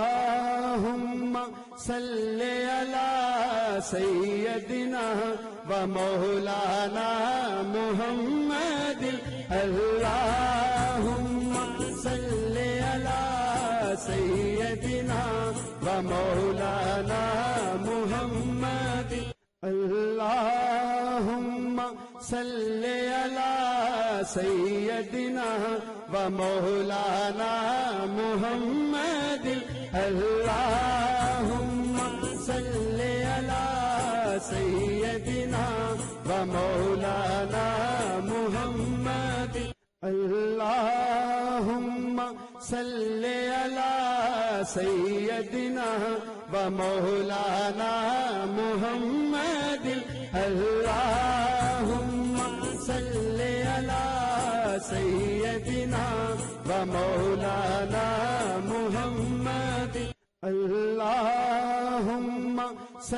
اللهم صل على سيدنا ومولانا محمد اللهم صل على سيدنا ومولانا محمد اللهم صل على سيدنا ومولانا محمد اللهم صل على سيدنا ومولانا محمد اللهم صل على سيدنا ومولانا محمد اللهم صل على سيدنا ومولانا محمد اللهم صل